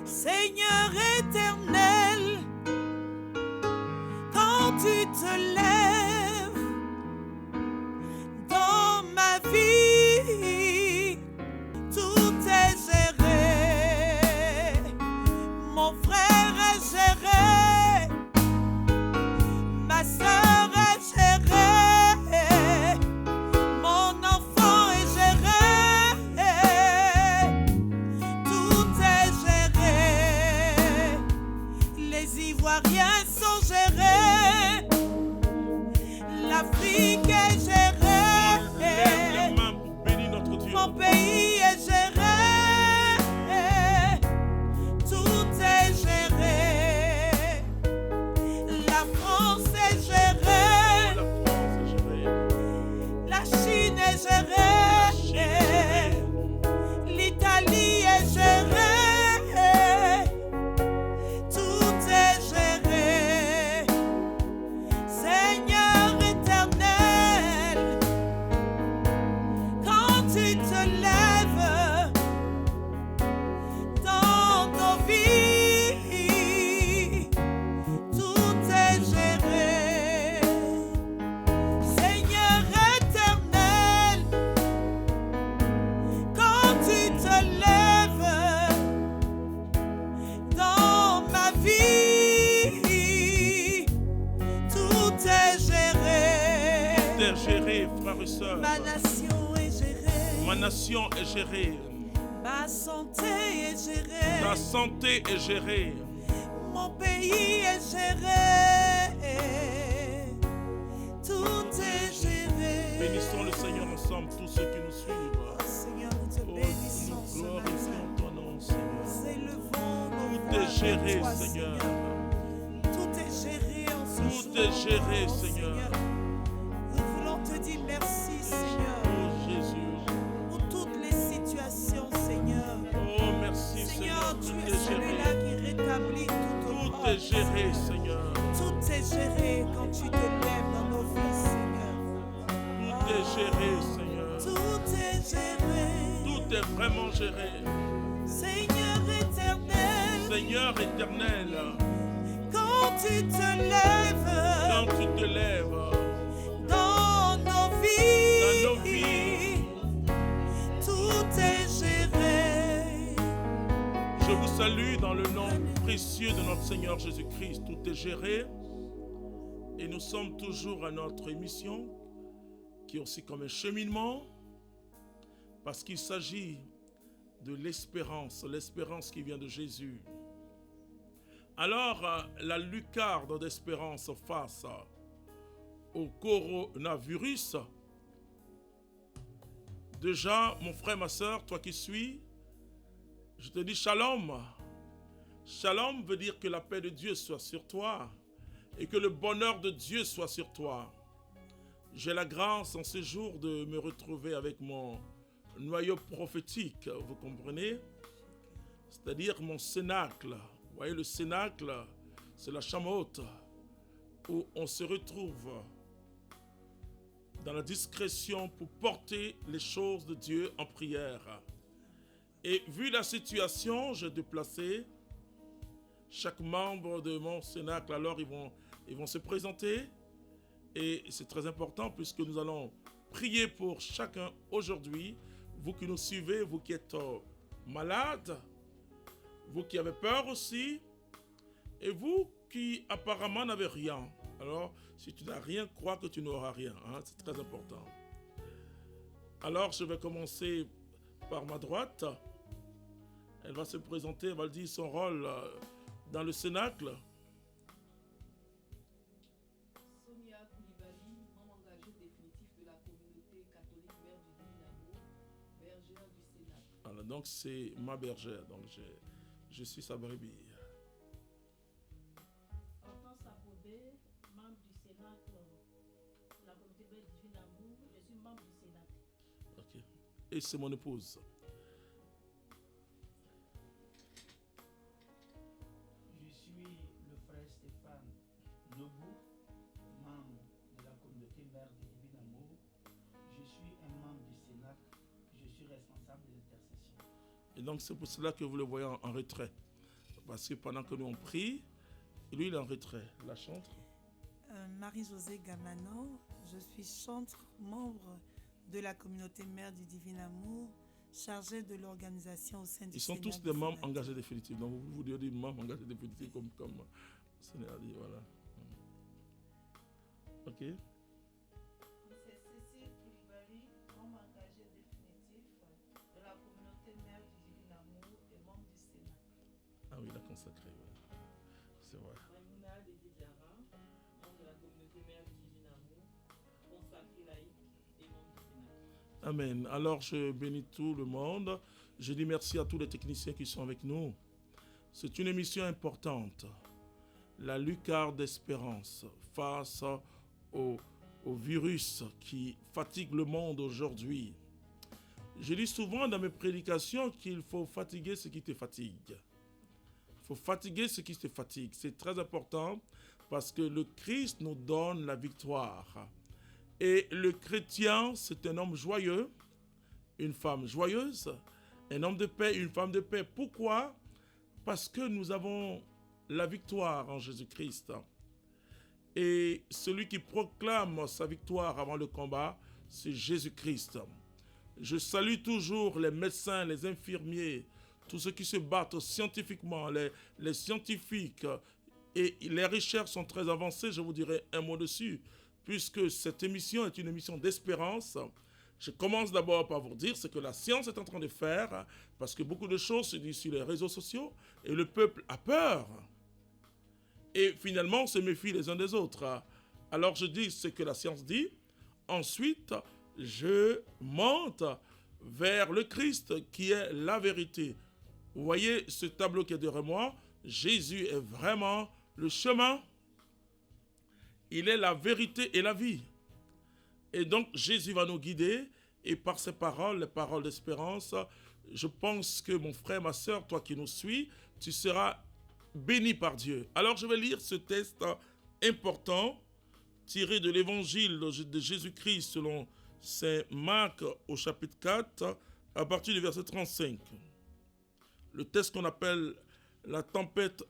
Seigneur éternel, quand tu te lèves dans ma vie, tout est géré. Mon frère est géré, ma soeur est gérée, mon enfant est géré, tout est géré. Les Ivoiriens sont gérés, l'Afrique est gérée, mon pays est géré, tout est géré. La France est gérée, la Chine est gérée, l'Italie est gérée, tout est géré. Seigneur éternel, quand tu te lèves dans nos vies, tout est géré. Seigneur éternel, quand tu te lèves dans ma vie, tout est géré. Tout est géré, frères et sœurs. Ma nation est gérée, Ma nation est gérée. ma santé est gérée, Ta santé est gérée. mon pays est géré, tout est géré. Bénissons le Seigneur ensemble, tous ceux qui nous suivent. Oh, Seigneur, nous te Oh, bénissons nous ce glorifions matin. ton nom, Seigneur. Nous élevons nos Tout voix est géré, vers toi, Seigneur. Tout est géré en ce jour. Tout est géré, Oh, Seigneur. Nous voulons te dire merci, Seigneur, Oh Jésus. pour toutes les situations, Seigneur. Oh merci, Seigneur, Seigneur. tu Tout es est celui-là géré. qui rétablit tout Tout est géré, Seigneur. Tout est géré quand tu te lèves dans nos vies, Seigneur. Tout est géré, Seigneur. Tout est géré. Tout est vraiment géré. Seigneur éternel, Seigneur éternel, quand tu te lèves quand tu te lèves dans nos dans vies, nos vies, tout est géré. je vous salue dans le nom précieux de notre Seigneur Jésus-Christ. Tout est géré. Et nous sommes toujours à notre émission, qui est aussi comme un cheminement, parce qu'il s'agit de l'espérance qui vient de Jésus. Alors, la lucarne d'espérance face au coronavirus, déjà, mon frère, ma soeur, toi qui suis, je te dis shalom. Shalom veut dire que la paix de Dieu soit sur toi et que le bonheur de Dieu soit sur toi. J'ai la grâce en ce jour de me retrouver avec mon noyau prophétique, vous comprenez? C'est-à-dire mon cénacle. Vous voyez, le cénacle, c'est la chambre haute où on se retrouve dans la discrétion pour porter les choses de Dieu en prière. Et vu la situation, j'ai déplacé chaque membre de mon cénacle. Alors ils vont se présenter. Et c'est très important puisque nous allons prier pour chacun aujourd'hui. Vous qui nous suivez, vous qui êtes malades, vous qui avez peur aussi, et vous qui apparemment n'avez rien. Alors, si tu n'as rien, crois que tu n'auras rien. Hein? C'est très important. Alors, je vais commencer par ma droite. Elle va se présenter, elle va dire son rôle dans le cénacle. Sonia Koulibaly, membre engagé définitif de la communauté catholique Mère du Divin Amour, bergère du Cénacle. Alors, donc, c'est ma bergère. Donc, je suis sa brebis. Hortense Apobé, membre du Cénacle de la communauté Mère du Divin Amour, je suis membre du Cénacle. Ok. Et c'est mon épouse. Je suis le frère Stéphane Nobou, membre de la communauté Mère du Divin Amour. Je suis un membre du Cénacle. Je suis responsable de l'intercession. Et donc, c'est pour cela que vous le voyez en retrait. parce que pendant que nous on prie, lui il est en retrait. La chantre. Marie-Josée Gamano, je suis chantre, membre de la communauté Mère du Divin Amour, chargée de l'organisation au sein du Ils sont Sénat tous du des membres Sénat. engagés définitifs. Donc vous devez dire membres engagés définitifs comme le Seigneur dit. Voilà. Ok. C'est Cécile Koulibaly, membre engagé définitif de la communauté Mère du Divin Amour et membre du Sénat. Ah oui, il a consacré. Ouais. C'est vrai. Maïmouna Dédé Diarra, membre de la communauté Mère du Divin Amour, consacré laïque et membre du Sénat. Amen. Alors je bénis tout le monde. Je dis merci à tous les techniciens qui sont avec nous. C'est une émission importante. La lucarne d'espérance face au virus qui fatigue le monde aujourd'hui. Je dis souvent dans mes prédications qu'il faut fatiguer ce qui te fatigue. Il faut fatiguer ce qui te fatigue. C'est très important parce que le Christ nous donne la victoire. Et le chrétien, c'est un homme joyeux, une femme joyeuse, un homme de paix, une femme de paix. Pourquoi? Parce que nous avons la victoire en Jésus-Christ. Et celui qui proclame sa victoire avant le combat, c'est Jésus-Christ. Je salue toujours les médecins, les infirmiers, tous ceux qui se battent scientifiquement, les scientifiques. Et les recherches sont très avancées, je vous dirai un mot dessus. Puisque cette émission est une émission d'espérance, je commence d'abord par vous dire ce que la science est en train de faire, parce que beaucoup de choses se disent sur les réseaux sociaux, et le peuple a peur. Et finalement, on se méfie les uns des autres. Alors je dis ce que la science dit, ensuite je monte vers le Christ qui est la vérité. Vous voyez ce tableau qui est derrière moi, Jésus est vraiment le chemin. Il est la vérité et la vie. Et donc, Jésus va nous guider. Et par ses paroles, les paroles d'espérance, je pense que mon frère, ma soeur, toi qui nous suis, tu seras béni par Dieu. Alors, je vais lire ce texte important tiré de l'évangile de Jésus-Christ selon saint Marc au chapitre 4, à partir du verset 35. Le texte qu'on appelle la tempête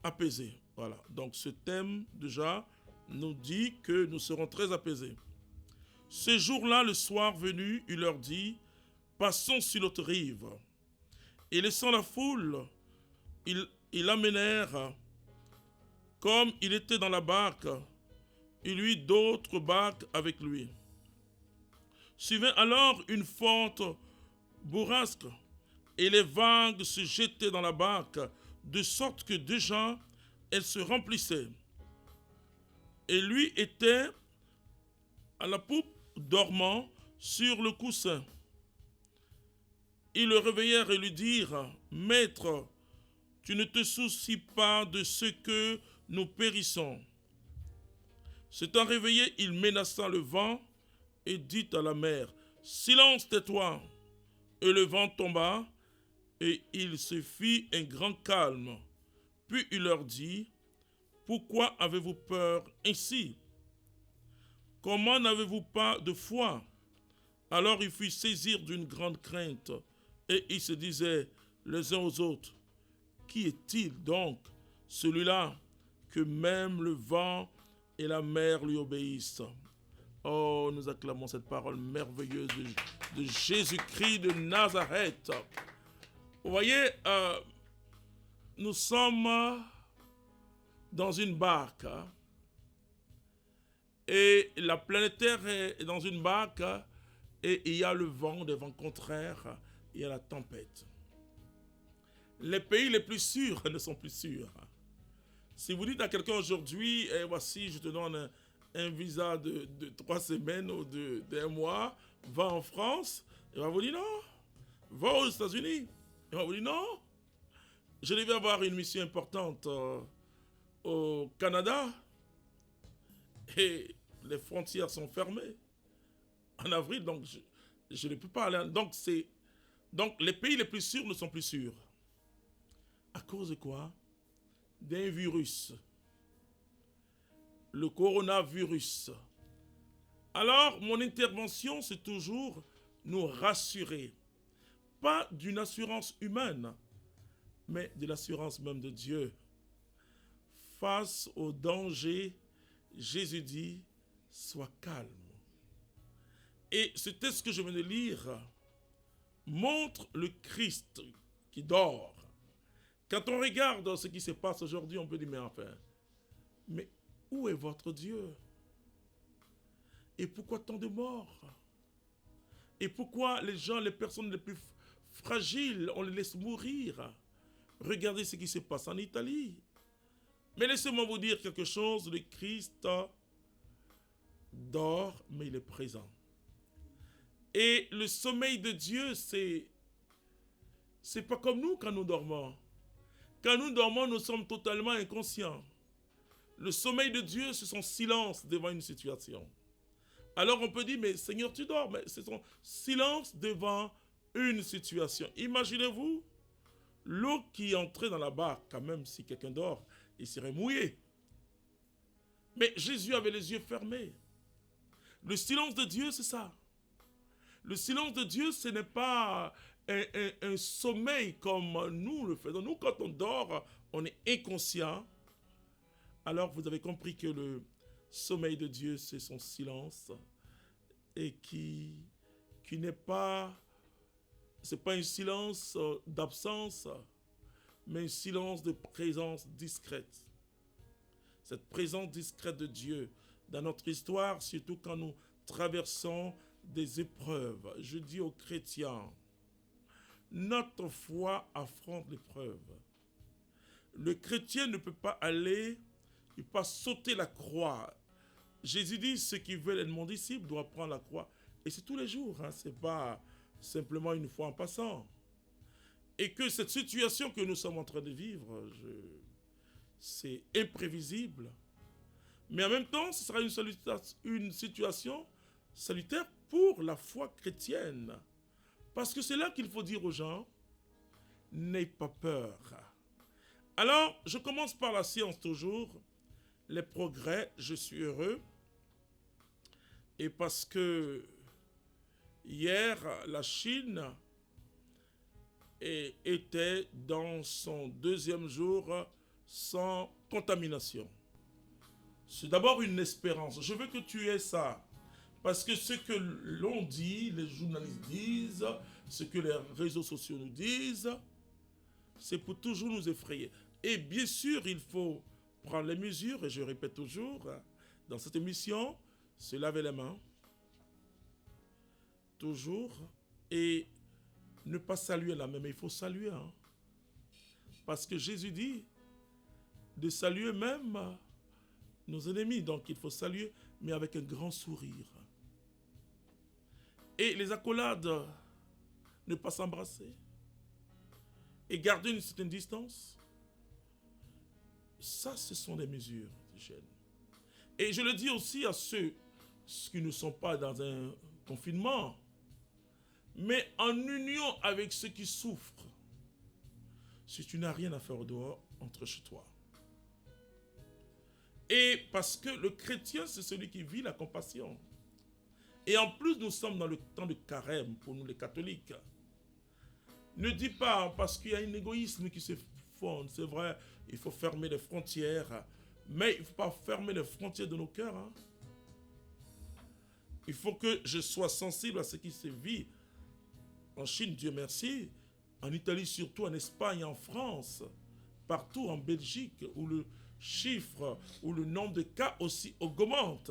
apaisée. Voilà. Donc, ce thème, déjà, nous dit que nous serons très apaisés. Ce jour-là, le soir venu, il leur dit, passons sur l'autre rive. Et laissant la foule, ils l'amenèrent comme il était dans la barque, il eut d'autres barques avec lui. Suivait alors une forte bourrasque, et les vagues se jetaient dans la barque, de sorte que déjà elle se remplissait. Et lui était à la poupe, dormant sur le coussin. Ils le réveillèrent et lui dirent, « Maître, tu ne te soucies pas de ce que nous périssons. » S'étant réveillé, il menaça le vent et dit à la mer, « Silence, tais-toi !» Et le vent tomba, et il se fit un grand calme. Puis il leur dit, « Pourquoi avez-vous peur ainsi? Comment n'avez-vous pas de foi? » Alors ils furent saisis d'une grande crainte, et ils se disaient les uns aux autres, « Qui est-il donc, celui-là, que même le vent et la mer lui obéissent? » Oh, nous acclamons cette parole merveilleuse de Jésus-Christ de Nazareth. Vous voyez, nous sommes dans une barque, et la planète Terre est dans une barque, et il y a le vent, des vents contraires, il y a la tempête. Les pays les plus sûrs ne sont plus sûrs. Si vous dites à quelqu'un aujourd'hui, eh, voici, je te donne un visa de 3 semaines ou d'un mois, va en France, il va vous dire non. Va aux États-Unis, il va vous dire non. Je devais avoir une mission importante au Canada, et les frontières sont fermées en avril, donc je ne peux pas aller. Donc les pays les plus sûrs ne sont plus sûrs. À cause de quoi? D'un virus. Le coronavirus. Alors, mon intervention, c'est toujours nous rassurer. Pas d'une assurance humaine, mais de l'assurance même de Dieu. Face au danger, Jésus dit, sois calme. Et ce texte que je viens de lire montre le Christ qui dort. Quand on regarde ce qui se passe aujourd'hui, on peut dire, mais enfin, mais où est votre Dieu? Et pourquoi tant de morts? Et pourquoi les gens, les personnes les plus fragiles, on les laisse mourir? Regardez ce qui se passe en Italie. Mais laissez-moi vous dire quelque chose, le Christ dort, mais il est présent. Et le sommeil de Dieu, c'est pas comme nous quand nous dormons. Quand nous dormons, nous sommes totalement inconscients. Le sommeil de Dieu, c'est son silence devant une situation. Alors on peut dire, mais Seigneur, tu dors, mais c'est son silence devant une situation. Imaginez-vous l'eau qui entrait dans la barque, quand même, si quelqu'un dort, il serait mouillé. Mais Jésus avait les yeux fermés. Le silence de Dieu, c'est ça. Le silence de Dieu, ce n'est pas un sommeil comme nous le faisons. Nous, quand on dort, on est inconscient. Alors, vous avez compris que le sommeil de Dieu, c'est son silence. Et qui n'est pas... C'est pas un silence d'absence, mais un silence de présence discrète. Cette présence discrète de Dieu dans notre histoire, surtout quand nous traversons des épreuves. Je dis aux chrétiens, notre foi affronte l'épreuve. Le chrétien ne peut pas aller, il peut pas sauter la croix. Jésus dit, ceux qui veulent être mon disciple doivent prendre la croix. Et c'est tous les jours, hein, c'est pas simplement une fois en passant. Et que cette situation que nous sommes en train de vivre, c'est imprévisible. Mais en même temps, ce sera une situation salutaire pour la foi chrétienne. Parce que c'est là qu'il faut dire aux gens, n'aie pas peur. Alors, je commence par la science toujours. Les progrès, je suis heureux. Et parce que hier, la Chine était dans son 2e jour sans contamination. C'est d'abord une espérance. Je veux que tu aies ça. Parce que ce que l'on dit, les journalistes disent, ce que les réseaux sociaux nous disent, c'est pour toujours nous effrayer. Et bien sûr, il faut prendre les mesures, et je répète toujours, dans cette émission, se laver les mains, toujours, et ne pas saluer la main, mais il faut saluer. Hein? Parce que Jésus dit de saluer même nos ennemis, donc il faut saluer, mais avec un grand sourire. Et les accolades, ne pas s'embrasser. Et garder une certaine distance. Ça, ce sont des mesures d'hygiène. Et je le dis aussi à ceux qui ne sont pas dans un confinement, mais en union avec ceux qui souffrent. Si tu n'as rien à faire au dehors, entre chez toi. Et parce que le chrétien, c'est celui qui vit la compassion. Et en plus, nous sommes dans le temps de carême pour nous les catholiques. Ne dis pas, parce qu'il y a un égoïsme qui se fonde, c'est vrai, il faut fermer les frontières, mais il ne faut pas fermer les frontières de nos cœurs. Hein. Il faut que je sois sensible à ce qui se vit en Chine, Dieu merci, en Italie surtout, en Espagne, en France, partout en Belgique, où le chiffre, où le nombre de cas aussi augmente.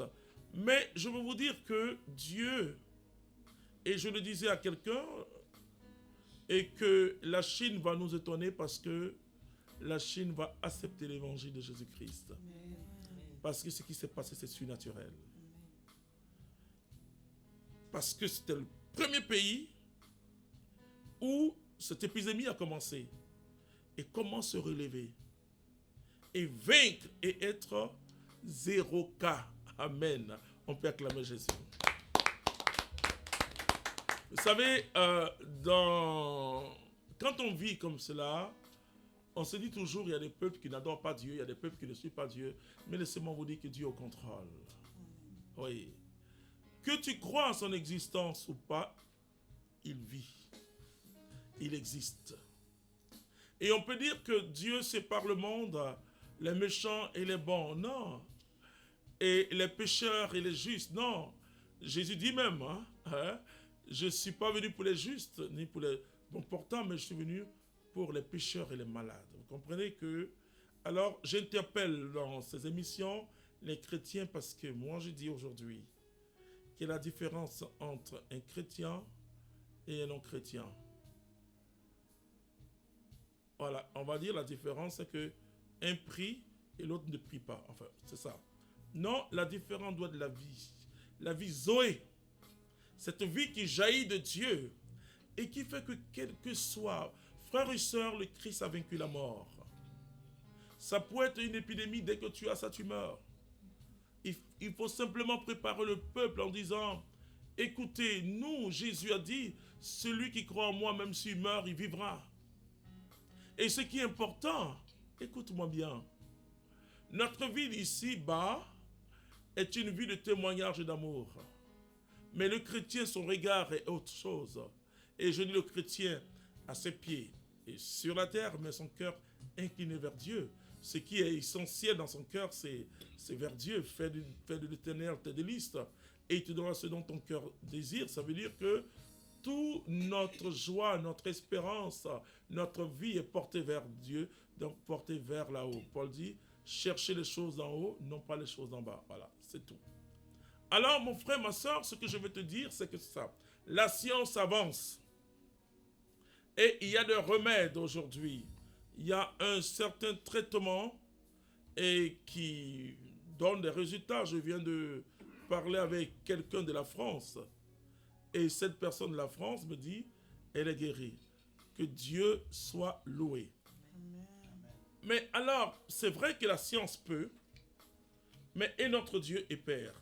Mais je veux vous dire que Dieu, et je le disais à quelqu'un, et que la Chine va nous étonner parce que la Chine va accepter l'évangile de Jésus-Christ. Parce que ce qui s'est passé, c'est surnaturel. Parce que c'était le premier pays où cette épidémie a commencé. Et comment se relever? Et vaincre et être 0 cas. Amen. On peut acclamer Jésus. Vous savez, quand on vit comme cela, on se dit toujours, il y a des peuples qui n'adorent pas Dieu, il y a des peuples qui ne suivent pas Dieu. Mais laissez-moi vous dire que Dieu est au contrôle. Oui. Que tu crois en son existence ou pas, il vit. Il existe. Et on peut dire que Dieu sépare le monde, les méchants et les bons. Non. Et les pécheurs et les justes. Non. Jésus dit même, je ne suis pas venu pour les justes, ni pour les bons portants, mais je suis venu pour les pécheurs et les malades. Vous comprenez que... Alors, j'interpelle dans ces émissions les chrétiens parce que moi, je dis aujourd'hui qu'il y a la différence entre un chrétien et un non-chrétien. Voilà, on va dire la différence, c'est que un prie et l'autre ne prie pas. Enfin, c'est ça. Non, la différence doit être la vie Zoé. Cette vie qui jaillit de Dieu et qui fait que quel que soit, frères et sœurs, le Christ a vaincu la mort. Ça peut être une épidémie, dès que tu as ça, tu meurs. Il faut simplement préparer le peuple en disant, écoutez, nous, Jésus a dit, celui qui croit en moi, même s'il meurt, il vivra. Et ce qui est important, écoute-moi bien, notre vie ici-bas est une vie de témoignage d'amour. Mais le chrétien, son regard est autre chose. Et je dis le chrétien à ses pieds et sur la terre, mais son cœur incliné vers Dieu. Ce qui est essentiel dans son cœur, c'est vers Dieu. Fais de l'éternel tes délices et il te donnera ce dont ton cœur désire. Ça veut dire que toute notre joie, notre espérance, notre vie est portée vers Dieu, donc portée vers là-haut. Paul dit, cherchez les choses d'en haut, non pas les choses d'en bas. Voilà, c'est tout. Alors, mon frère, ma soeur, ce que je veux te dire, c'est que c'est ça. La science avance. Et il y a des remèdes aujourd'hui. Il y a un certain traitement et qui donne des résultats. Je viens de parler avec quelqu'un de la France. Et cette personne de la France me dit, elle est guérie. Que Dieu soit loué. Amen. Mais alors, c'est vrai que la science peut, mais et notre Dieu est Père.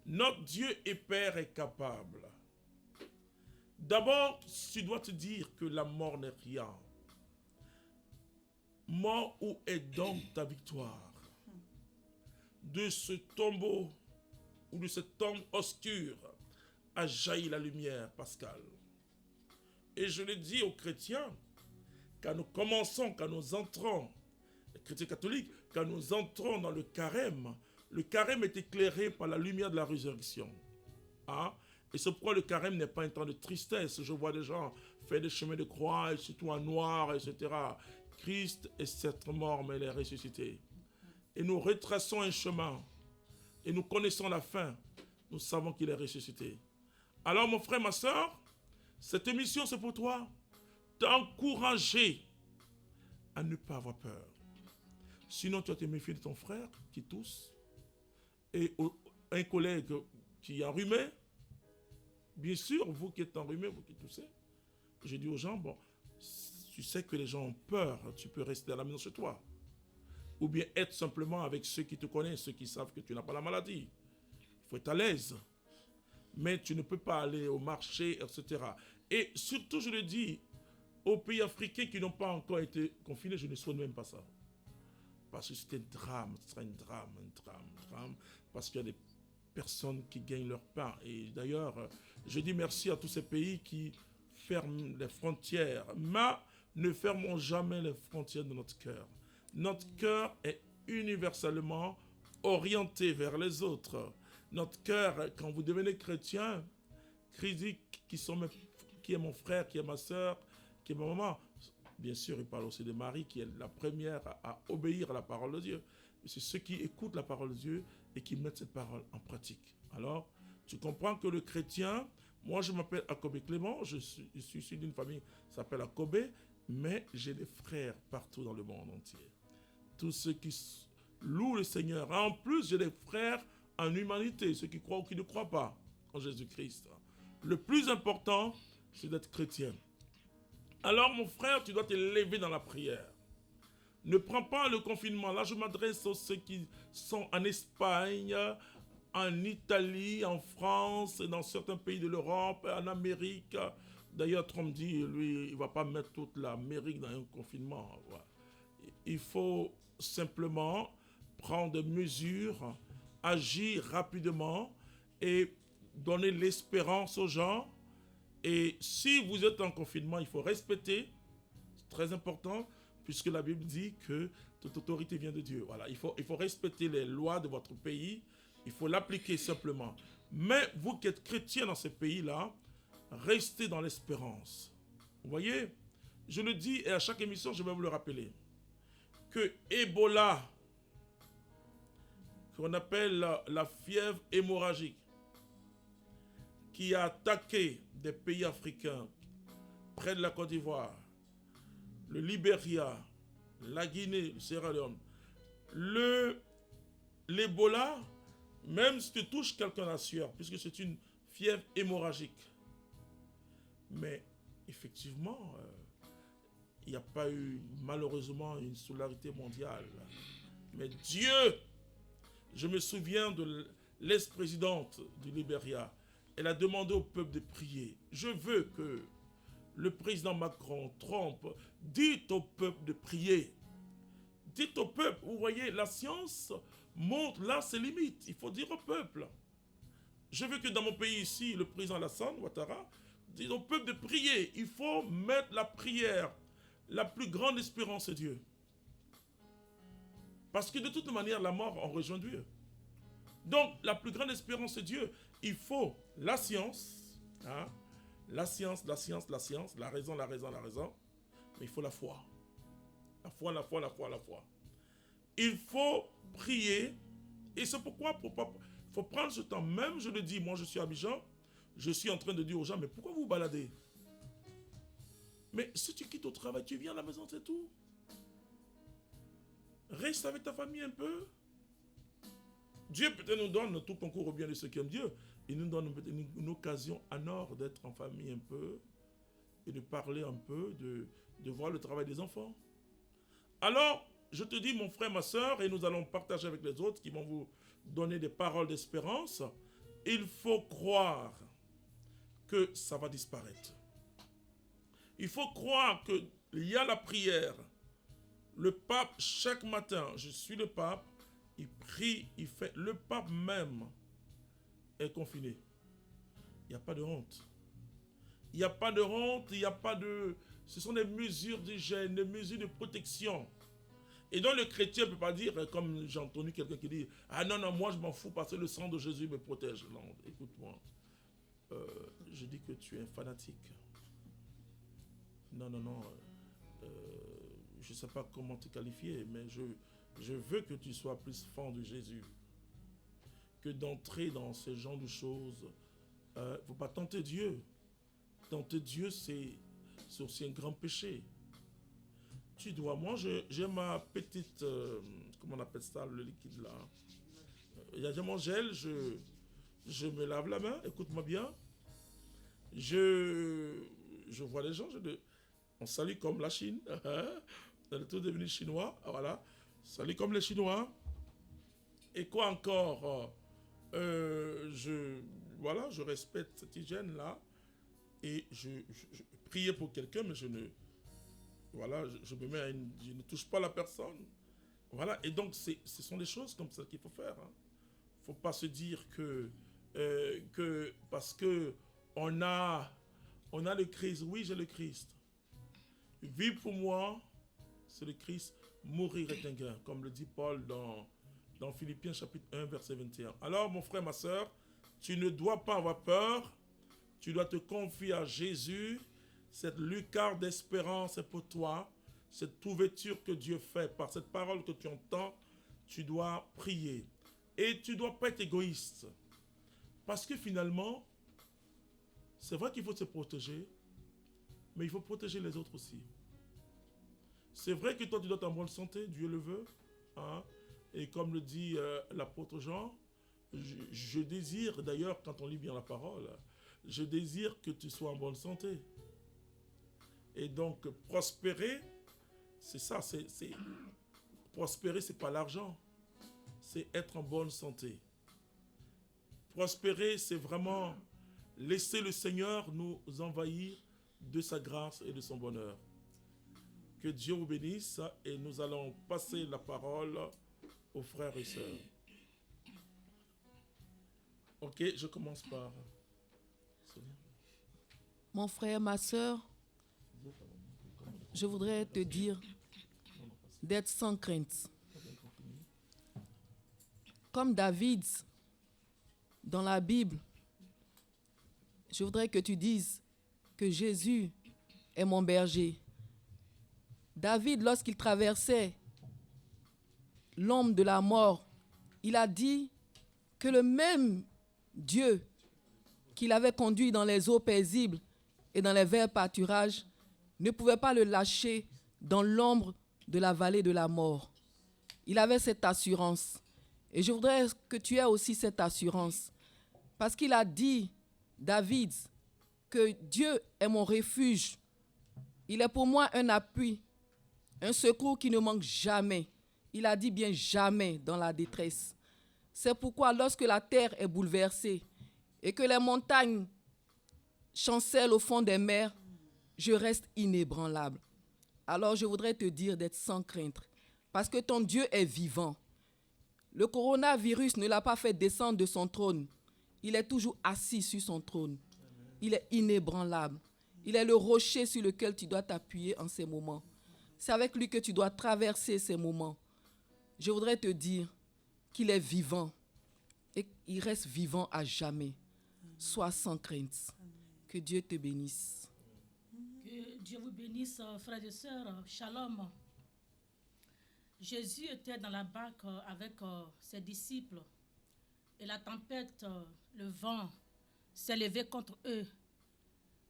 Notre Dieu est Père est capable. D'abord, tu dois te dire que la mort n'est rien. Mort, où est donc ta victoire? De ce tombeau ou de cette tombe obscure a jailli la lumière, Pascal. Et je le dis aux chrétiens, quand nous commençons, quand nous entrons, les chrétiens catholiques, quand nous entrons dans le carême est éclairé par la lumière de la résurrection. Hein? Et c'est pourquoi le carême n'est pas un temps de tristesse. Je vois des gens faire des chemins de croix, et surtout en noir, etc. Christ est certes mort, mais il est ressuscité. Et nous retraçons un chemin. Et nous connaissons la fin. Nous savons qu'il est ressuscité. Alors, mon frère, ma soeur, cette émission, c'est pour toi. T'encourager à ne pas avoir peur. Sinon, tu vas te méfier de ton frère qui tousse. Et un collègue qui est enrhumé. Bien sûr, vous qui êtes enrhumé, vous qui toussez. Je dis aux gens, bon, tu sais que les gens ont peur, tu peux rester à la maison chez toi. Ou bien être simplement avec ceux qui te connaissent, ceux qui savent que tu n'as pas la maladie. Il faut être à l'aise. Mais tu ne peux pas aller au marché, etc. Et surtout, je le dis, aux pays africains qui n'ont pas encore été confinés, je ne souhaite même pas ça. Parce que c'est un drame, ce sera un drame. Parce qu'il y a des personnes qui gagnent leur pain. Et d'ailleurs, je dis merci à tous ces pays qui ferment les frontières. Mais ne fermons jamais les frontières de notre cœur. Notre cœur est universellement orienté vers les autres. Notre cœur, quand vous devenez chrétien, Christ dit qui est mon frère, qui est ma soeur, qui est ma maman. Bien sûr, il parle aussi de Marie, qui est la première à obéir à la parole de Dieu. C'est ceux qui écoutent la parole de Dieu et qui mettent cette parole en pratique. Alors, tu comprends que le chrétien, moi je m'appelle Akobé Clément, je suis issu d'une famille qui s'appelle Akobé, mais j'ai des frères partout dans le monde entier. Tous ceux qui louent le Seigneur. En plus, j'ai des frères en humanité, ceux qui croient ou qui ne croient pas en Jésus-Christ. Le plus important, c'est d'être chrétien. Alors, mon frère, tu dois te lever dans la prière. Ne prends pas le confinement. Là, je m'adresse à ceux qui sont en Espagne, en Italie, en France, et dans certains pays de l'Europe, en Amérique. D'ailleurs, Trump dit, lui, il ne va pas mettre toute l'Amérique dans un confinement. Il faut simplement prendre des mesures, agir rapidement et donner l'espérance aux gens. Et si vous êtes en confinement, il faut respecter C'est très important puisque la Bible dit que toute autorité vient de Dieu. Voilà, il faut respecter les lois de votre pays. Il faut l'appliquer simplement. Mais vous qui êtes chrétiens dans ces pays-là, restez dans l'espérance. Vous voyez, je le dis et à chaque émission, je vais vous le rappeler, que Ebola, qu'on appelle la fièvre hémorragique, qui a attaqué des pays africains, près de la Côte d'Ivoire, le Libéria, la Guinée, le Sierra Leone, l'Ebola, même si tu touches quelqu'un à la sueur, puisque c'est une fièvre hémorragique. Mais effectivement, il n'y a pas eu malheureusement une solidarité mondiale. Mais Dieu, je me souviens de l'ex-présidente du Libéria, elle a demandé au peuple de prier. Je veux que le président Macron, Trump, dites au peuple de prier. Dites au peuple, vous voyez, la science montre là ses limites. Il faut dire au peuple. Je veux que dans mon pays ici, le président Alassane Ouattara dise au peuple de prier. Il faut mettre la prière. La plus grande espérance est Dieu. Parce que de toute manière, la mort en rejoint Dieu. Donc, la plus grande espérance est Dieu. Il faut la science, hein? La science, la raison, mais il faut la foi. La foi. Il faut prier, et c'est pourquoi il faut prendre ce temps. Même, je le dis, moi je suis à Abidjan, je suis en train de dire aux gens, mais pourquoi vous baladez? Mais si tu quittes au travail, tu viens à la maison, c'est tout. Reste avec ta famille un peu. Dieu peut-être nous donne tout concours au bien de ceux qui aiment Dieu. Il nous donne peut-être une occasion en or d'être en famille un peu et de parler un peu, de voir le travail des enfants. Alors, je te dis, mon frère, ma soeur, et nous allons partager avec les autres qui vont vous donner des paroles d'espérance. Il faut croire que ça va disparaître. Il faut croire qu'il y a la prière. Le pape, chaque matin, je suis le pape, il prie, il fait. Le pape même est confiné. Il n'y a pas de honte. Il n'y a pas de honte, il n'y a pas de... Ce sont des mesures d'hygiène, des mesures de protection. Et donc le chrétien ne peut pas dire, comme j'ai entendu quelqu'un qui dit, « Ah non, moi je m'en fous parce que le sang de Jésus me protège. » Non, écoute-moi. Je dis que tu es un fanatique. Non. Je ne sais pas comment te qualifier, mais je veux que tu sois plus fan de Jésus que d'entrer dans ce genre de choses. Il ne faut pas tenter Dieu. Tenter Dieu, c'est aussi un grand péché. Tu dois, moi j'ai ma petite, comment on appelle ça, le liquide là. Il y a mon gel, je me lave la main, écoute-moi bien. Je vois les gens, on salue comme la Chine. On est tous devenus chinois, voilà. Salut comme les Chinois. Et quoi encore? Je respecte cette hygiène-là. Et je priais pour quelqu'un, mais je ne touche pas la personne. Voilà. Et donc, ce sont des choses comme ça qu'il faut faire. Il ne faut pas se dire que parce que on a le Christ. Oui, j'ai le Christ. Vivre pour moi, c'est le Christ. Mourir est un gain, comme le dit Paul dans Philippiens chapitre 1, verset 21. Alors, mon frère, ma soeur, tu ne dois pas avoir peur. Tu dois te confier à Jésus. Cette lucarne d'espérance est pour toi. Cette ouverture que Dieu fait par cette parole que tu entends, tu dois prier. Et tu ne dois pas être égoïste. Parce que finalement, c'est vrai qu'il faut se protéger, mais il faut protéger les autres aussi. C'est vrai que toi, tu dois être en bonne santé, Dieu le veut. Hein? Et comme le dit l'apôtre Jean, je désire, d'ailleurs, quand on lit bien la parole, je désire que tu sois en bonne santé. Et donc, prospérer, c'est ça. Prospérer, ce n'est pas l'argent. C'est être en bonne santé. Prospérer, c'est vraiment laisser le Seigneur nous envahir de sa grâce et de son bonheur. Que Dieu vous bénisse et nous allons passer la parole aux frères et sœurs. Ok, je commence par... Mon frère, ma sœur, je voudrais te dire d'être sans crainte. Comme David, dans la Bible, je voudrais que tu dises que Jésus est mon berger. David, lorsqu'il traversait l'ombre de la mort, il a dit que le même Dieu qu'il avait conduit dans les eaux paisibles et dans les verts pâturages ne pouvait pas le lâcher dans l'ombre de la vallée de la mort. Il avait cette assurance. Et je voudrais que tu aies aussi cette assurance. Parce qu'il a dit, David, que Dieu est mon refuge. Il est pour moi un appui, un secours qui ne manque jamais. Il a dit bien jamais dans la détresse. C'est pourquoi lorsque la terre est bouleversée et que les montagnes chancellent au fond des mers, je reste inébranlable. Alors je voudrais te dire d'être sans crainte, parce que ton Dieu est vivant. Le coronavirus ne l'a pas fait descendre de son trône. Il est toujours assis sur son trône. Il est inébranlable. Il est le rocher sur lequel tu dois t'appuyer en ces moments. C'est avec lui que tu dois traverser ces moments. Je voudrais te dire qu'il est vivant et il reste vivant à jamais. Sois sans crainte. Que Dieu te bénisse. Que Dieu vous bénisse, frères et sœurs. Shalom. Jésus était dans la barque avec ses disciples et la tempête, le vent s'est levé contre eux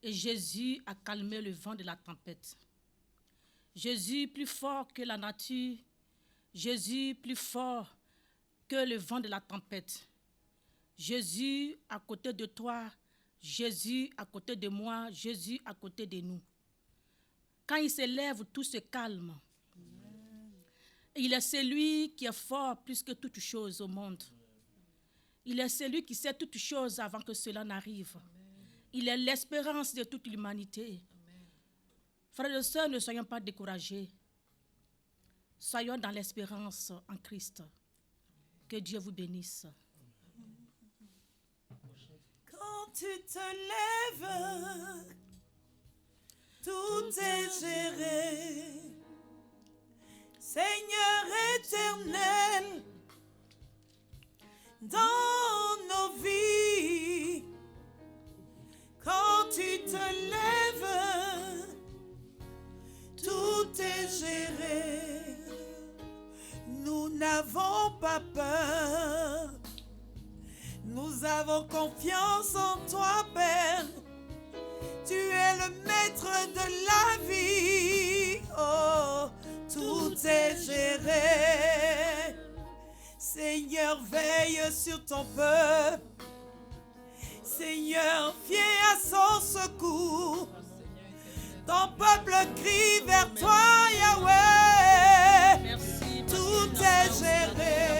et Jésus a calmé le vent de la tempête. Jésus plus fort que la nature, Jésus plus fort que le vent de la tempête. Jésus à côté de toi, Jésus à côté de moi, Jésus à côté de nous. Quand il s'élève, tout se calme. Il est celui qui est fort plus que toute chose au monde. Il est celui qui sait toutes choses avant que cela n'arrive. Il est l'espérance de toute l'humanité. Frères et sœurs, ne soyons pas découragés. Soyons dans l'espérance en Christ. Que Dieu vous bénisse. Quand tu te lèves, tout est géré. Seigneur éternel, dans nos vies, quand tu te lèves, tout est géré. Nous n'avons pas peur, nous avons confiance en toi, Père. Tu es le maître de la vie, oh, tout est géré. Seigneur, veille sur ton peuple. Seigneur, viens à son secours. Ton peuple crie vers toi, Yahweh. Merci, tout est géré.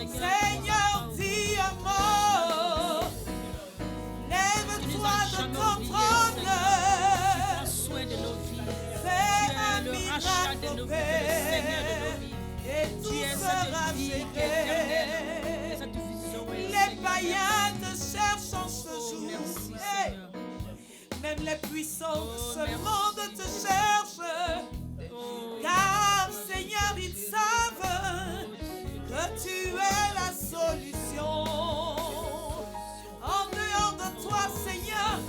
Seigneur, dis un mot. Lève-toi de ton trône. Prends soin de nos vies. Fais un Tu es le rachat de nos vies, le Seigneur de nos vies. et tout Tu es sera cette vie qui est géré. éternelle. Cette vision est, Les Seigneur, païens te cherchent en ce oh, jour. merci, Hey, Seigneur. même les puissants de Oh, ce merci. monde te cherchent. Oh, Car Seigneur, ils savent que tu es la solution. En dehors de toi, Seigneur,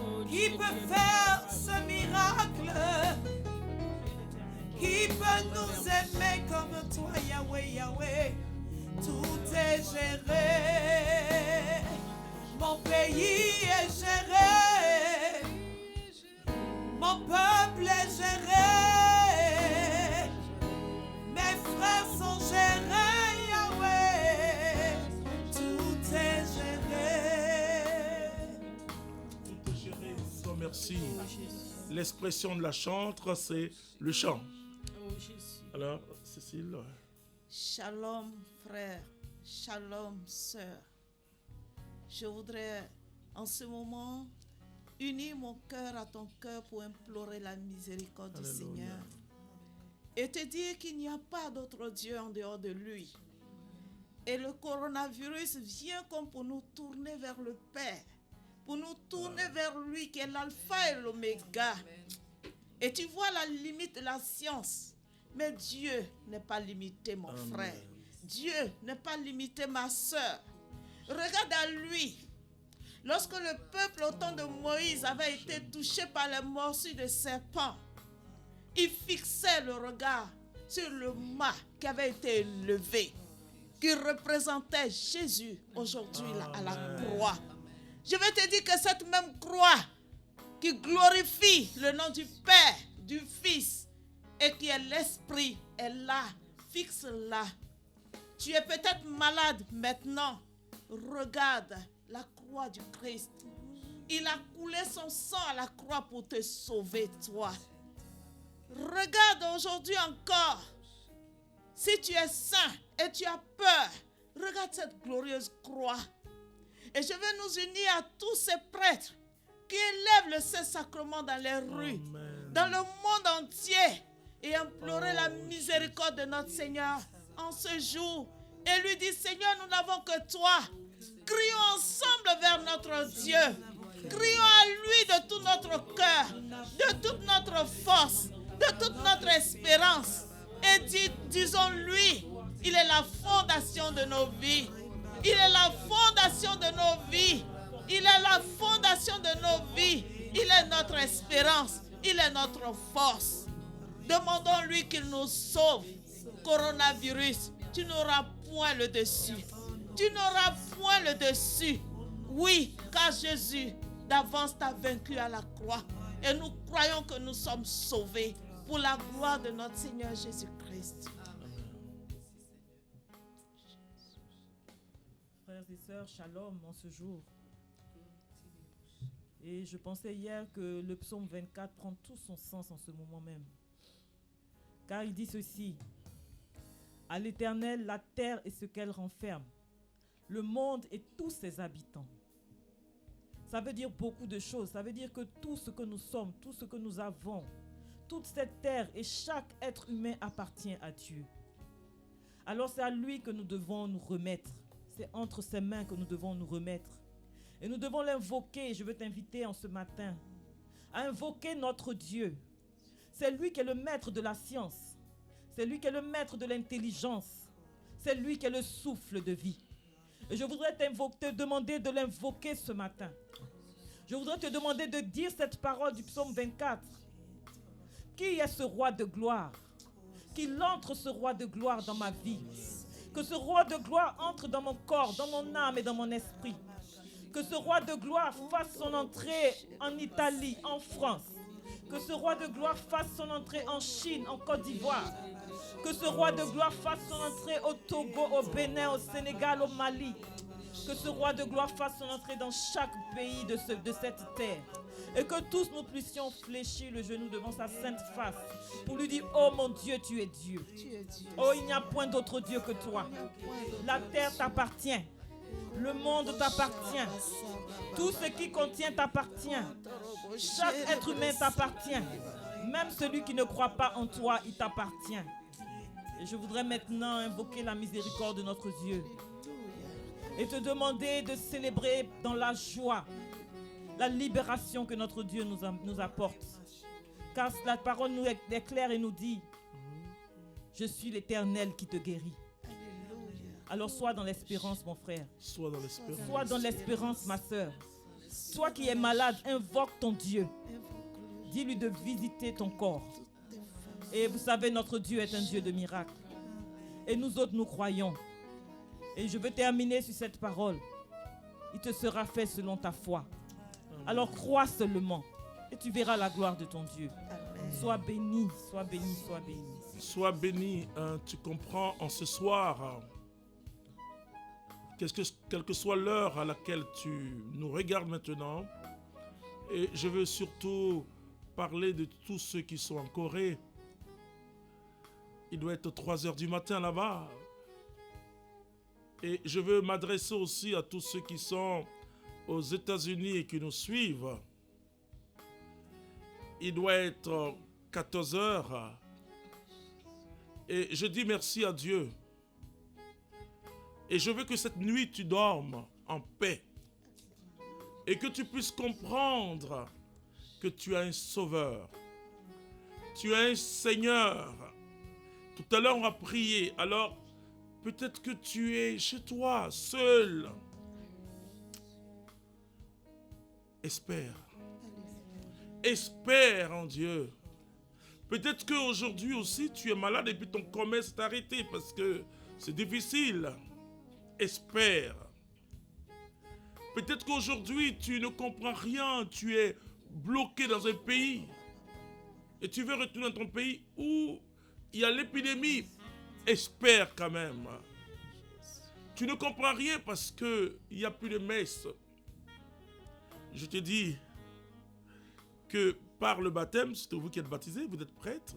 oh, qui Dieu, peut Dieu, faire ce miracle? Qui peut nous aimer comme toi, Yahweh, Yahweh? Tout est géré. Mon pays est géré. Mon peuple est géré. Mes frères sont gérés, Yahweh. Tout est géré. Tout est géré. Oh, merci. L'expression de la chantre, c'est le chant. oh, Jésus. Alors, Cécile. Shalom frère, shalom sœur. Je voudrais en ce moment unir mon cœur à ton cœur pour implorer la miséricorde du Alléluia. Seigneur et te dire qu'il n'y a pas d'autre Dieu en dehors de lui. Et le coronavirus vient comme pour nous tourner vers le Père, pour nous tourner vers lui qui est l'alpha et l'oméga. Et tu vois la limite de la science. Mais Dieu n'est pas limité, mon frère. Dieu n'est pas limité, ma soeur. Regarde à lui. Lorsque le peuple au temps de Moïse avait été touché par les morsures de serpents, il fixait le regard sur le mât qui avait été élevé, qui représentait Jésus aujourd'hui là, à la croix. Je vais te dire que cette même croix qui glorifie le nom du Père, du Fils et qui est l'Esprit est là, fixe là. Tu es peut-être malade maintenant. Regarde la croix du Christ. Il a coulé son sang à la croix pour te sauver, toi. Regarde aujourd'hui encore. Si tu es saint et tu as peur, regarde cette glorieuse croix. Et je veux nous unir à tous ces prêtres qui élèvent le Saint-Sacrement dans les rues, dans le monde entier, et implorer la miséricorde de notre Seigneur en ce jour. Et lui dire, Seigneur, nous n'avons que toi. Crions ensemble vers notre Dieu. Crions à lui de tout notre cœur, de toute notre force, de toute notre espérance. Et disons-lui, il est la fondation de nos vies. Il est la fondation de nos vies. Il est la fondation de nos vies. Il est notre espérance. Il est notre force. Demandons-lui qu'il nous sauve. Coronavirus, tu n'auras point le dessus. Tu n'auras point le dessus. Oui, car Jésus d'avance t'a vaincu à la croix. Et nous croyons que nous sommes sauvés pour la gloire de notre Seigneur Jésus-Christ. Frères et sœurs, shalom en ce jour. Et je pensais hier que le psaume 24 prend tout son sens en ce moment même. Car il dit ceci: à l'Éternel, la terre et ce qu'elle renferme, le monde et tous ses habitants. Ça veut dire beaucoup de choses. Ça veut dire que tout ce que nous sommes, tout ce que nous avons, toute cette terre et chaque être humain appartient à Dieu. Alors c'est à lui que nous devons nous remettre. C'est entre ses mains que nous devons nous remettre. Et nous devons l'invoquer. Je veux t'inviter en ce matin à invoquer notre Dieu. C'est lui qui est le maître de la science. C'est lui qui est le maître de l'intelligence. C'est lui qui est le souffle de vie. Et je voudrais te demander de l'invoquer ce matin. Je voudrais te demander de dire cette parole du psaume 24. Qui est ce roi de gloire? Qu'il entre ce roi de gloire dans ma vie. Que ce roi de gloire entre dans mon corps, dans mon âme et dans mon esprit. Que ce roi de gloire fasse son entrée en Italie, en France. Que ce roi de gloire fasse son entrée en Chine, en Côte d'Ivoire. Que ce roi de gloire fasse son entrée au Togo, au Bénin, au Sénégal, au Mali. Que ce roi de gloire fasse son entrée dans chaque pays de cette terre. Et que tous nous puissions fléchir le genou devant sa sainte face pour lui dire: oh mon Dieu, tu es Dieu. Oh, il n'y a point d'autre Dieu que toi. La terre t'appartient. Le monde t'appartient. Tout ce qui contient t'appartient. Chaque être humain t'appartient. Même celui qui ne croit pas en toi, il t'appartient. Et je voudrais maintenant invoquer la miséricorde de notre Dieu et te demander de célébrer dans la joie la libération que notre Dieu nous apporte. Car la parole nous est claire et nous dit: je suis l'Éternel qui te guérit. Alors sois dans l'espérance, mon frère. Sois dans l'espérance. Sois dans l'espérance, ma soeur. Toi qui es malade, invoque ton Dieu. Dis-lui de visiter ton corps. Et vous savez, notre Dieu est un Dieu de miracles. Et nous autres, nous croyons. Et je veux terminer sur cette parole. Il te sera fait selon ta foi. Alors crois seulement. Et tu verras la gloire de ton Dieu. Sois béni, sois béni, sois béni. Sois béni. Tu comprends, en ce soir, quelle que soit l'heure à laquelle tu nous regardes maintenant, et je veux surtout parler de tous ceux qui sont en Corée. Il doit être 3 heures du matin là-bas. Et je veux m'adresser aussi à tous ceux qui sont aux États-Unis et qui nous suivent. Il doit être 14 heures. Et je dis merci à Dieu. Et je veux que cette nuit, tu dormes en paix. et que tu puisses comprendre que tu as un sauveur, tu as un Seigneur. Tout à l'heure on a prié, alors peut-être que tu es chez toi, seul. Espère. Espère en Dieu. Peut-être qu'aujourd'hui aussi tu es malade et puis ton commerce s'est arrêté parce que c'est difficile. Espère. Peut-être qu'aujourd'hui tu ne comprends rien, tu es bloqué dans un pays et tu veux retourner dans ton pays où il y a l'épidémie. Espère quand même. Tu ne comprends rien parce qu'il n'y a plus de messe. Je te dis que par le baptême, c'est vous qui êtes baptisés, vous êtes prêtre,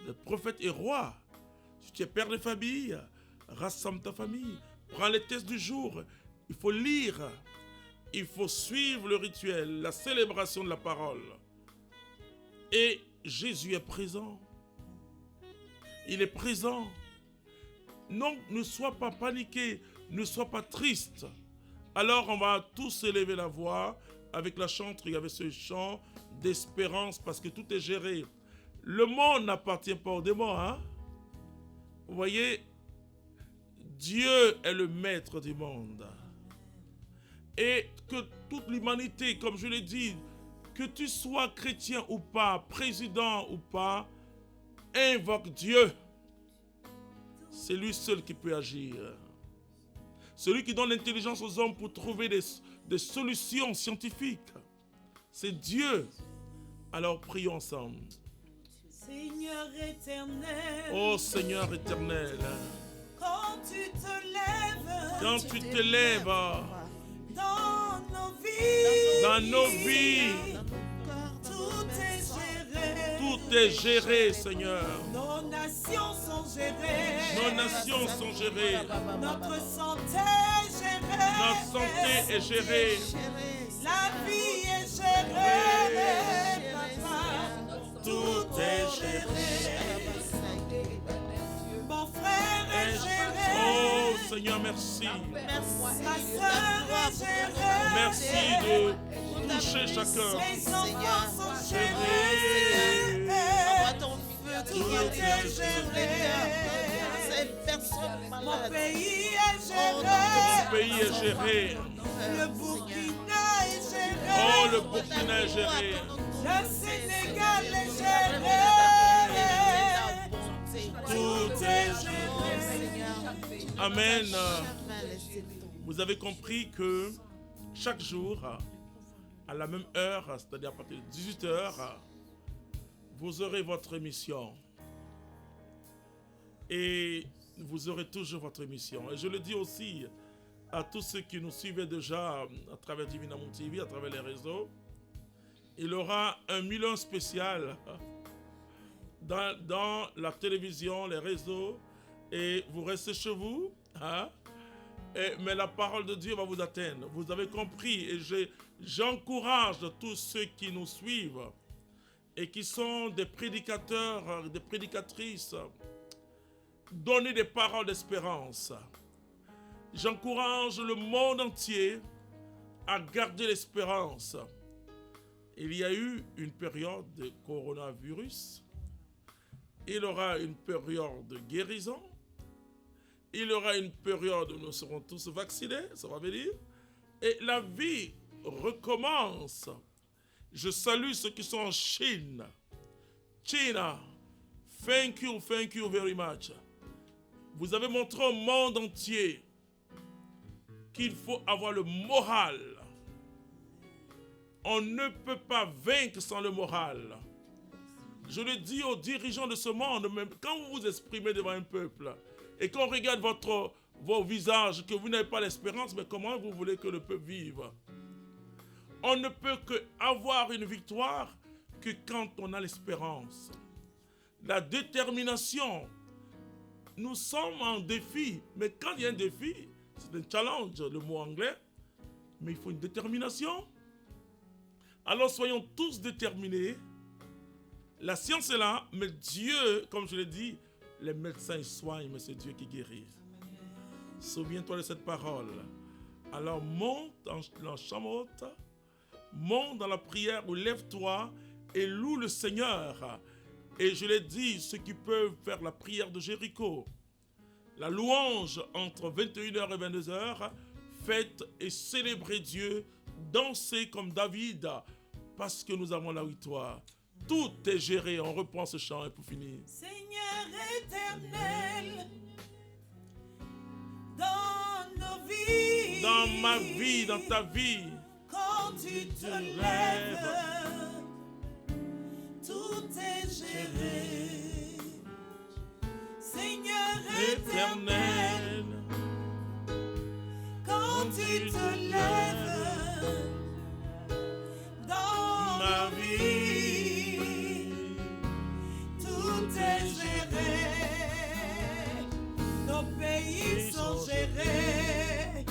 vous êtes prophète et roi. Si tu es père de famille, rassemble ta famille, prends les tests du jour. Il faut lire, il faut suivre le rituel, la célébration de la parole. Et Jésus est présent. Il est présent. Non, ne sois pas paniqué, ne sois pas triste. Alors on va tous élever la voix avec la chanterie, il y avait ce chant d'espérance parce que tout est géré. Le monde n'appartient pas aux démons, hein? Vous voyez, Dieu est le maître du monde. Et que toute l'humanité, comme je l'ai dit, que tu sois chrétien ou pas, président ou pas, invoque Dieu. C'est lui seul qui peut agir. Celui qui donne l'intelligence aux hommes pour trouver des solutions scientifiques. C'est Dieu. Alors prions ensemble. Seigneur éternel, Oh Seigneur éternel, quand tu te lèves, quand tu te lèves dans nos vies, dans nos vies, tout est géré. tout est géré, Seigneur. Nos nations sont gérées. Nos nations sont gérées. Notre santé est gérée. Notre santé est gérée. La vie est gérée. Papa, Tout est géré. mon frère est géré. Oh Seigneur, merci. Ma soeur est gérée. Merci de toucher chacun. Mes enfants sont Géré. gérés. Tout est géré. Mon pays est Mon géré. pays est géré. Le Burkina est géré. Oh, le Burkina est géré. Le Sénégal est géré. Tout est géré. Amen. Vous avez compris que chaque jour, à la même heure, c'est-à-dire à partir de 18h, vous aurez votre émission. Et vous aurez toujours votre émission. Et je le dis aussi à tous ceux qui nous suivaient déjà à travers Divina Mon TV, à travers les réseaux. Il y aura un million spécial dans la télévision, les réseaux. Et vous restez chez vous. Hein? Mais la parole de Dieu va vous atteindre. Vous avez compris. Et j'encourage tous ceux qui nous suivent et qui sont des prédicateurs, des prédicatrices. Donnez des paroles d'espérance. J'encourage le monde entier à garder l'espérance. Il y a eu une période de coronavirus. Il y aura une période de guérison. Il y aura une période où nous serons tous vaccinés, ça va venir. Et la vie recommence. Je salue ceux qui sont en Chine. China, thank you very much. Vous avez montré au monde entier qu'il faut avoir le moral. On ne peut pas vaincre sans le moral. Je le dis aux dirigeants de ce monde, même quand vous vous exprimez devant un peuple et qu'on regarde vos visages, que vous n'avez pas l'espérance, mais comment vous voulez que le peuple vive? On ne peut qu'avoir une victoire que quand on a l'espérance. La détermination. Nous sommes en défi, mais quand il y a un défi, c'est un challenge, le mot anglais, mais il faut une détermination. Alors soyons tous déterminés. La science est là, mais Dieu, comme je l'ai dit, les médecins ils soignent, mais c'est Dieu qui guérit. Souviens-toi de cette parole. Alors monte dans la chambre haute, monte dans la prière ou lève-toi et loue le Seigneur. Et je l'ai dit, ceux qui peuvent faire la prière de Jéricho, la louange entre 21h et 22h, faites et célébrez Dieu, dansez comme David, parce que nous avons la victoire. Tout est géré. On reprend ce chant et pour finir. Seigneur éternel, dans nos vies, Dans ma vie, dans ta vie, quand tu te lèves, tout est géré. Seigneur éternel, quand tu te lèves, dans ma ma vie, tout est géré. Nos pays sont gérés,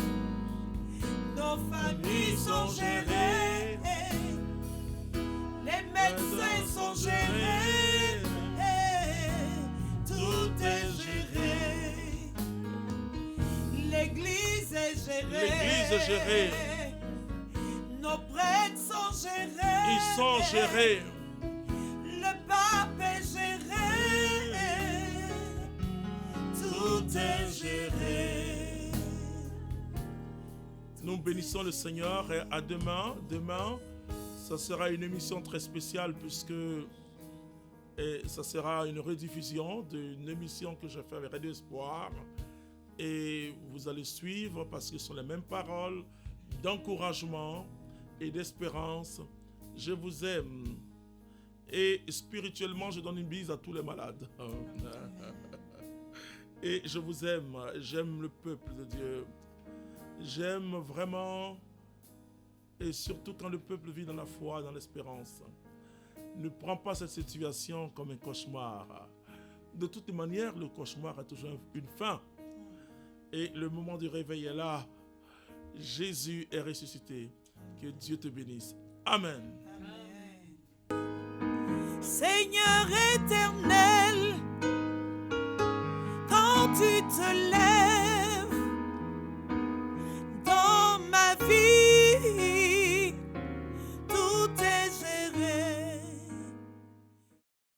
nos familles sont gérées, les médecins sont gérés, tout est géré. L'église est gérée. L'église est gérée. Nos prêtres sont gérés. Ils sont gérés. Le pape est géré. Tout est géré. Nous bénissons le Seigneur et à demain. Demain, ça sera une émission très spéciale puisque ça sera une rediffusion d'une émission que j'ai fait avec Radio Espoir. Et vous allez suivre parce que ce sont les mêmes paroles d'encouragement et d'espérance. Je vous aime. Et spirituellement, je donne une bise à tous les malades. Et je vous aime. J'aime le peuple de Dieu. J'aime vraiment, et surtout quand le peuple vit dans la foi, dans l'espérance. Ne prends pas cette situation comme un cauchemar. De toute manière, le cauchemar a toujours une fin. Et le moment du réveil est là. Jésus est ressuscité. Que Dieu te bénisse. Amen. Seigneur éternel, quand tu te lèves,